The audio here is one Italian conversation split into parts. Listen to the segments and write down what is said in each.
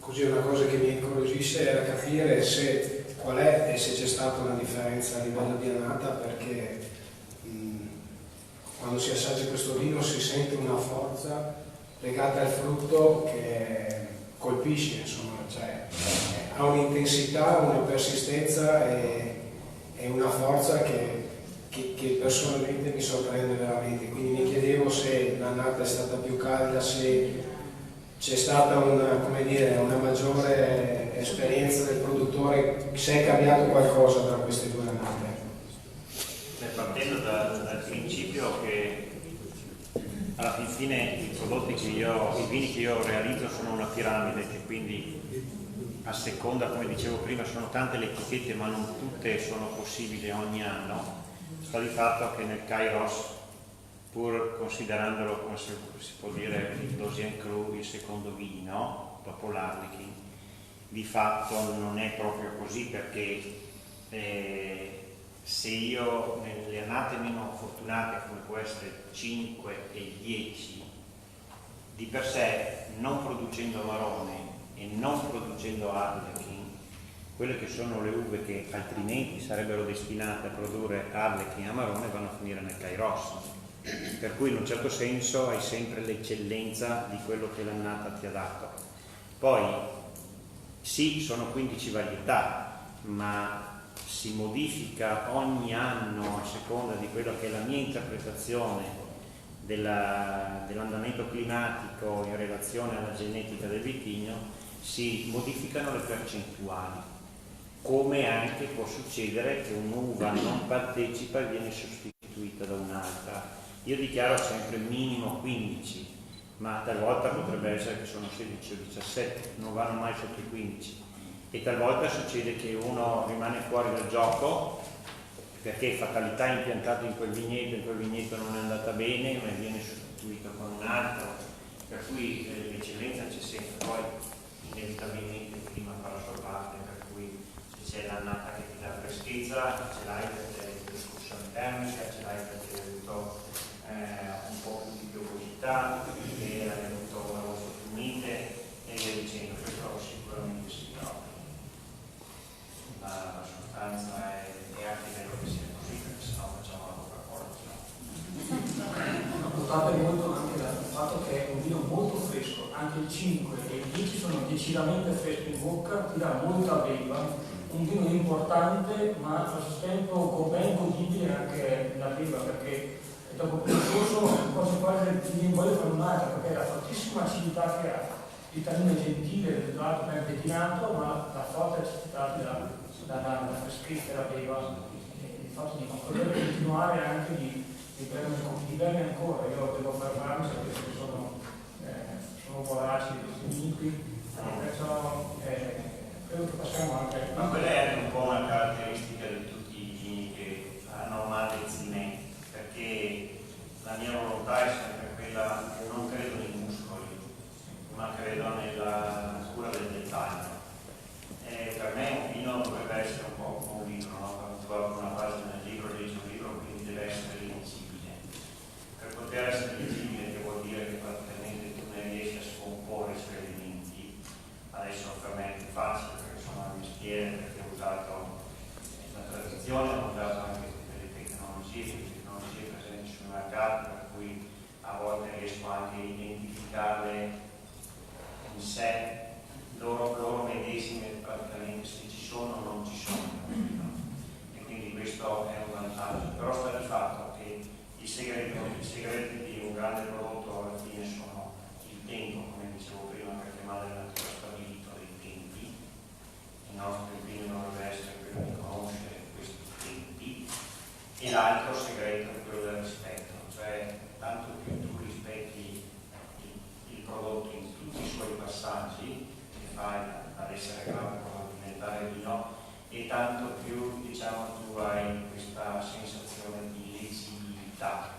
così una cosa che mi incuriosisce era capire se qual è e se c'è stata una differenza a livello di annata, perché quando si assaggia questo vino si sente una forza legata al frutto che colpisce, insomma, cioè ha un'intensità, una persistenza e una forza che personalmente mi sorprende veramente. Quindi mi chiedevo se l'annata è stata più calda, se c'è stata una maggiore esperienza del produttore, se è cambiato qualcosa tra queste due annate. Partendo dal principio che alla fine i vini che io realizzo sono una piramide, che quindi a seconda, come dicevo prima, sono tante le etichette ma non tutte sono possibili ogni anno. Sta di fatto che nel Kairos, pur considerandolo, come si può dire, il Dosien Cru, il secondo vino dopo l'Arlequin, di fatto non è proprio così, perché se io nelle annate meno fortunate, come può essere 5 e 10, di per sé, non producendo Amarone e non producendo Arlequin, quelle che sono le uve che altrimenti sarebbero destinate a produrre Arlequin e Amarone vanno a finire nel Kairos, per cui in un certo senso hai sempre l'eccellenza di quello che l'annata ti ha dato. Poi sì, sono 15 varietà, ma si modifica ogni anno a seconda di quello che è la mia interpretazione dell'andamento climatico in relazione alla genetica del vitigno, si modificano le percentuali, come anche può succedere che un'uva non partecipa e viene sostituita da un'altra. Io dichiaro sempre minimo 15, ma talvolta potrebbe essere che sono 16 o 17, non vanno mai sotto i 15. E talvolta succede che uno rimane fuori dal gioco perché fatalità impiantato in quel vigneto non è andata bene, ma viene sostituito con un altro, per cui l'eccellenza c'è sempre. Poi inevitabilmente il clima fa la sua parte, per cui se c'è l'annata che ti dà freschezza, ce l'hai perché hai discussione termica, ce l'hai perché hai avuto un po' più di piovosità, che hai avuto una rosa più mite e via dicendo. Questo sicuramente si trova. La sostanza è anche vero che sia così, perché sennò facciamo la Coca-Cola. Notate molto anche dal fatto che è un vino molto fresco, anche il 5 e il 10 sono decisamente freschi in bocca, ti dà molta beva, un vino importante ma allo stesso tempo ben godibile anche nella beva, perché dopo quel corso quasi mi voglio fare un'altra, perché la fortissima acidità che ha, il tannino è gentile, tra l'altro ben pettinato, ma la forte acidità dalla freschezza della beva, il fatto di poter continuare anche di bere ancora. Io devo fermarmi perché sono voraci di questi vini qui, perciò credo che possiamo anche. Ma quella è anche un po' una caratteristica di tutti i vini che hanno magazzine, perché la mia volontà è sempre quella che non credo nei muscoli, ma credo nella cura del dettaglio. Per me un vino dovrebbe essere un po' come un libro, no? Quando tu apri una pagina del libro, leggi un libro, quindi deve essere leggibile. Per poter essere leggibile, che vuol dire che praticamente tu ne riesci a scomporre i suoi elementi. Adesso per me è più facile perché sono al mestiere, perché ho usato la tradizione, ho usato anche tutte le tecnologie presenti sul mercato, per cui a volte riesco anche a identificarle in sé, loro medesime praticamente, se ci sono o non ci sono, e quindi questo è un vantaggio. Però sta di fatto che i segreti di un grande prodotto alla fine sono il tempo, come dicevo prima, perché Madre Natura ha stabilito dei tempi. Il nostro impegno dovrebbe essere quello di conoscere questi tempi, e l'altro segreto è quello del rispetto, cioè tanto più tu rispetti il prodotto in tutti i suoi passaggi che fai ad essere grave per diventare vino, e tanto più tu hai questa sensazione di leggibilità,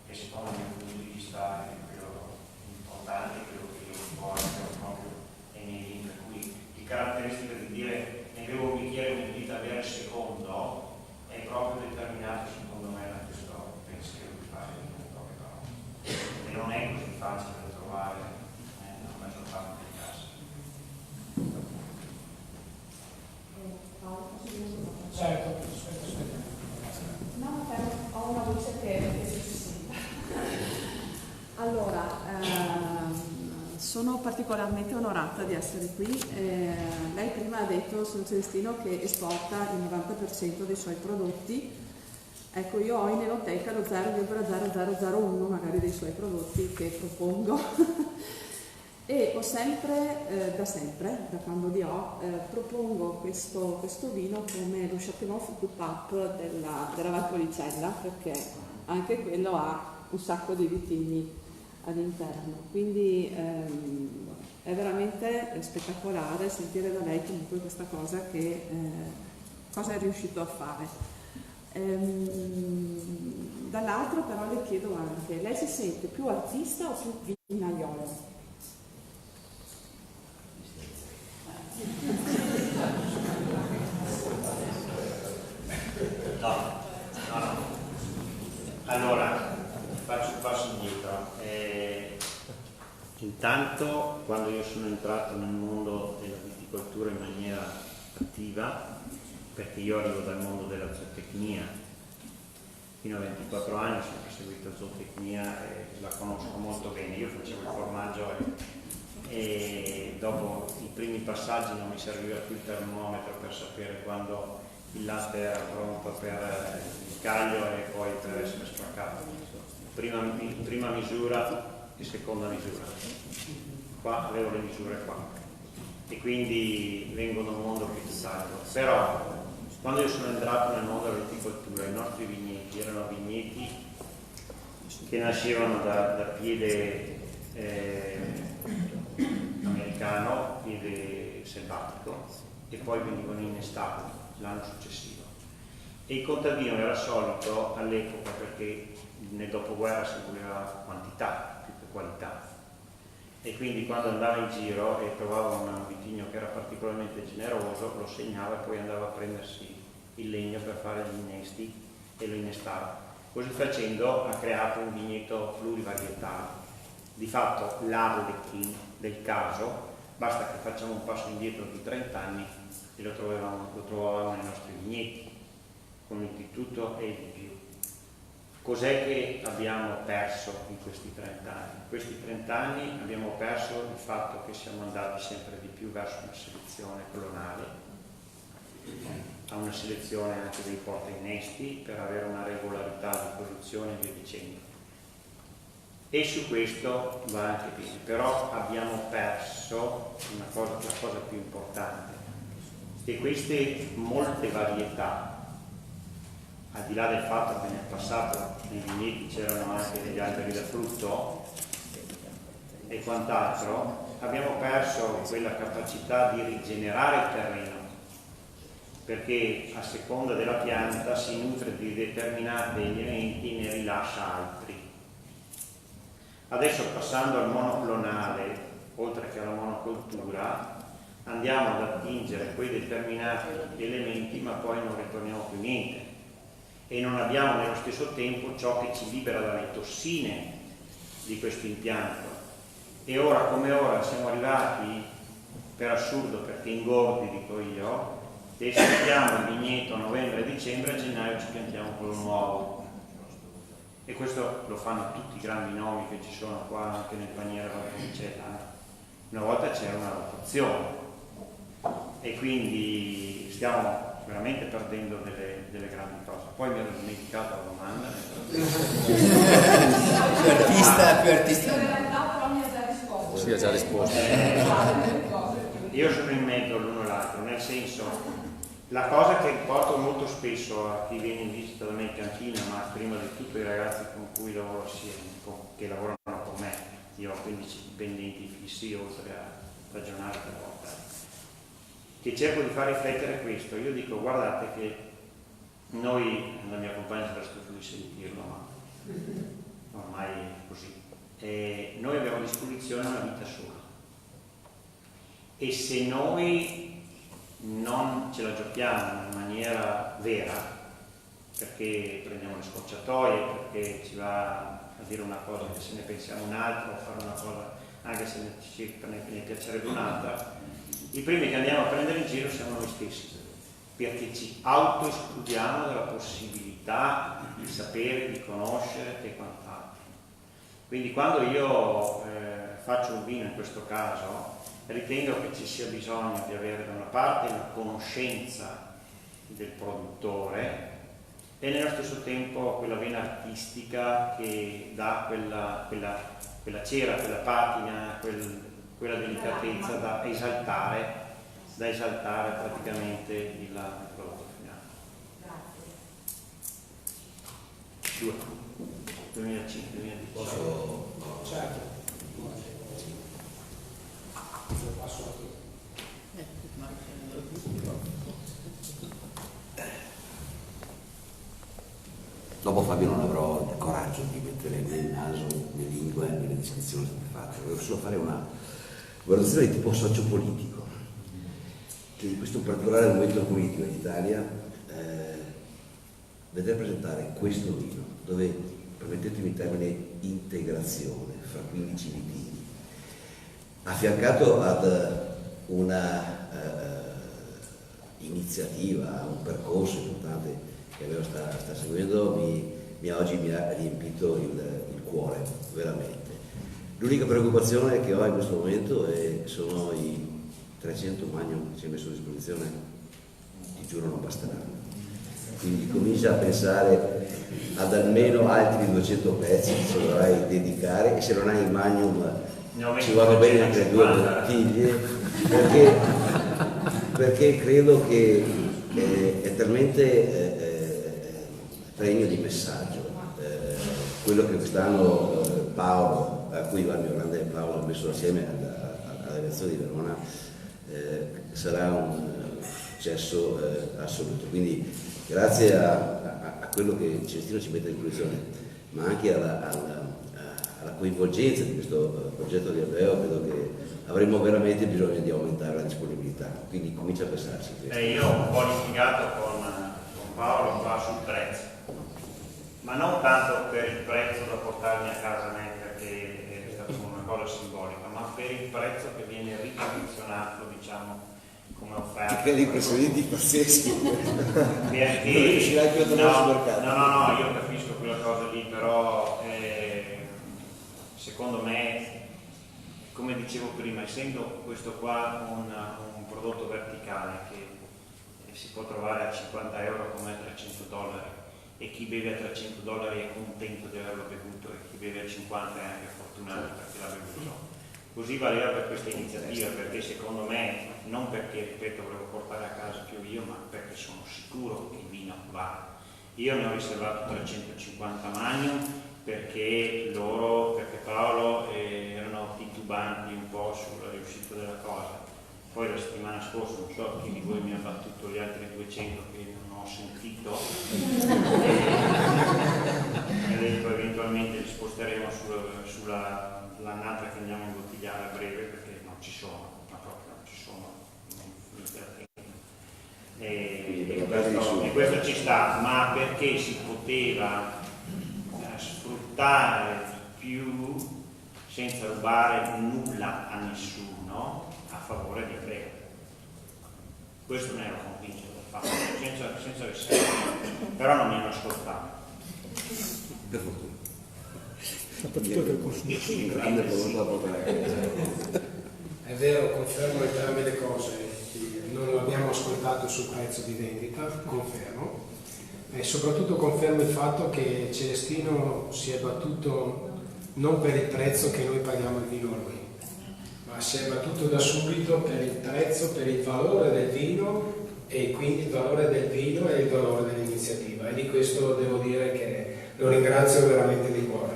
che secondo il mio punto di vista è quello importante, quello che può essere proprio nei miei vini, per cui il caratteristico di dire ne bevo un bicchiere e mi invita a bere il secondo è proprio determinato secondo me da questo pensiero di fare vino proprio, e non è così facile da trovare nella maggior parte dei casi. particolarmente onorata di essere qui. Lei prima ha detto, signor Celestino, che esporta il 90% dei suoi prodotti. Ecco, io ho in enoteca lo 0,0001 magari dei suoi prodotti che propongo e ho sempre, da quando li ho, propongo questo vino come lo Chateauneuf du Pape della Valpolicella, perché anche quello ha un sacco di vitigni all'interno, quindi è veramente spettacolare sentire da lei comunque questa cosa che cosa è riuscito a fare. Dall'altro però le chiedo anche, lei si sente più artista o più vignaiolo? No. Allora, faccio un passo indietro. Intanto, quando io sono entrato nel mondo della viticoltura in maniera attiva, perché io arrivo dal mondo della zootecnia, fino a 24 anni ho sempre seguito zootecnia e la conosco molto bene. Io facevo il formaggio e dopo i primi passaggi non mi serviva più il termometro per sapere quando il latte era pronto per il caglio e poi per essere spaccato. Prima misura e seconda misura. Qua avevo le misure qua. E quindi vengo da un mondo più tutt'altro. Però quando io sono entrato nel mondo della viticoltura, i nostri vigneti erano vigneti che nascevano da piede americano, piede selvatico, e poi venivano innestati l'anno successivo. E il contadino era solito all'epoca, perché nel dopoguerra si voleva quantità più che qualità, e quindi quando andava in giro e trovava un vitigno che era particolarmente generoso lo segnava e poi andava a prendersi il legno per fare gli innesti e lo innestava. Così facendo ha creato un vigneto plurivarietale. Di fatto l'Arlequin del caso, basta che facciamo un passo indietro di 30 anni e lo trovavamo nei nostri vigneti, con il di tutto e di più. Cos'è che abbiamo perso in questi 30 anni? In questi 30 anni abbiamo perso il fatto che siamo andati sempre di più verso una selezione clonale, a una selezione anche dei portainnesti per avere una regolarità di produzione e via dicendo. E su questo va anche bene, però abbiamo perso la cosa più importante, che queste molte varietà, al di là del fatto che nel passato nei vigneti c'erano anche degli alberi da frutto e quant'altro, abbiamo perso quella capacità di rigenerare il terreno, perché a seconda della pianta si nutre di determinati elementi e ne rilascia altri. Adesso, passando al monoclonale, oltre che alla monocoltura, andiamo ad attingere quei determinati elementi, ma poi non ritorniamo più niente. E non abbiamo nello stesso tempo ciò che ci libera dalle tossine di questo impianto. E ora come ora siamo arrivati, per assurdo, perché ingordi, dico io, e sentiamo il vigneto a novembre e dicembre, a gennaio ci piantiamo quello nuovo. E questo lo fanno tutti i grandi nomi che ci sono qua anche nel paniere Valpolicella. Una volta c'era una rotazione e quindi stiamo veramente perdendo delle grandi cose. Poi mi ero dimenticato la domanda. più artista. Sì, ha già risposto. Io sono in mezzo l'uno e l'altro, nel senso, la cosa che porto molto spesso a chi viene in visita da me in cantina, ma prima di tutto i ragazzi con cui lavoro assieme, che lavorano con me, io ho 15 dipendenti fissi oltre a ragionare per volta, che cerco di far riflettere questo. Io dico, guardate che noi, la mia compagna sarà stufo di sentirlo, ma ormai è così, e noi abbiamo a disposizione una vita sola, e se noi non ce la giochiamo in maniera vera, perché prendiamo le scorciatoie, perché ci va a dire una cosa che se ne pensiamo un'altra, o fare una cosa anche se ne piacerebbe un'altra, i primi che andiamo a prendere in giro siamo noi stessi, perché ci autoescludiamo dalla possibilità di sapere, di conoscere e quant'altro. Quindi quando io faccio un vino in questo caso, ritengo che ci sia bisogno di avere da una parte la conoscenza del produttore e nello stesso tempo quella vena artistica che dà quella cera, quella patina, quella delicatezza da esaltare praticamente il prodotto finale. 2005, 2010. Certo. Dopo Fabio non avrò il coraggio di mettere nel naso, nelle lingue, nelle descrizioni fatte. Volevo solo fare una valutazione di tipo sociopolitico, che in questo particolare momento politico in Italia vedere presentare questo vino, dove, permettetemi il termine, integrazione fra 15 vitini, affiancato ad una iniziativa, un percorso importante che Leo sta seguendo, oggi mi ha riempito il cuore, veramente. L'unica preoccupazione che ho in questo momento sono i 300 magnum che ci hai messo a disposizione, ti giuro non basteranno. Quindi comincia a pensare ad almeno altri 200 pezzi che ci dovrai dedicare, e se non hai il magnum ci vanno bene anche 2 bottiglie, perché credo che è talmente pregno di messaggio quello che quest'anno Paolo, a cui va il mio grande Paolo, ha messo assieme alla delegazione di Verona, sarà un successo assoluto. Quindi grazie a quello che Celestino ci mette a disposizione, ma anche alla coinvolgenza di questo progetto di Alveo, credo che avremo veramente bisogno di aumentare la disponibilità, quindi comincia a pensarci. Io ho un po' litigato con Paolo qua sul prezzo, ma non tanto per il prezzo da portarmi a casa me, perché è stata una cosa simbolica, ma per il prezzo che viene ricondizionato, diciamo, come offerta. Ti credi impressionanti pazzeschi? Perché non riuscirai più a tornare sul mercato. No, io capisco quella cosa lì, però secondo me, come dicevo prima, essendo questo qua un prodotto verticale che si può trovare a 50 euro come a $300, e chi beve a $300 è contento di averlo bevuto, e chi beve a 50 è anche fortunato perché l'ha bevuto. Così valeva per questa iniziativa, perché secondo me, non perché, ripeto, volevo portare a casa più io, ma perché sono sicuro che il vino va. Io ne ho riservato 350 magnum perché Paolo erano titubanti un po' sulla riuscita della cosa. Poi la settimana scorsa, non so chi di voi mi ha battuto gli altri 200 che non ho sentito, e detto eventualmente li sposteremo sull'annata che andiamo a imbottigliare a breve, perché non ci sono, ma proprio non ci sono. E questo ci sta, ma perché si poteva sfruttare di più senza rubare nulla a nessuno a favore di Alveo. Questo ne ero convinto del fatto, senza riserve, però non mi hanno ascoltato. Per fortuna. Grande volontà da portare a casa. È vero, confermo entrambe le cose. Non l'abbiamo ascoltato sul prezzo di vendita, confermo. E soprattutto confermo il fatto che Celestino si è battuto non per il prezzo che noi paghiamo il vino a lui, ma si è battuto da subito per il prezzo, per il valore del vino, e quindi il valore del vino e il valore dell'iniziativa, e di questo devo dire che lo ringrazio veramente di cuore.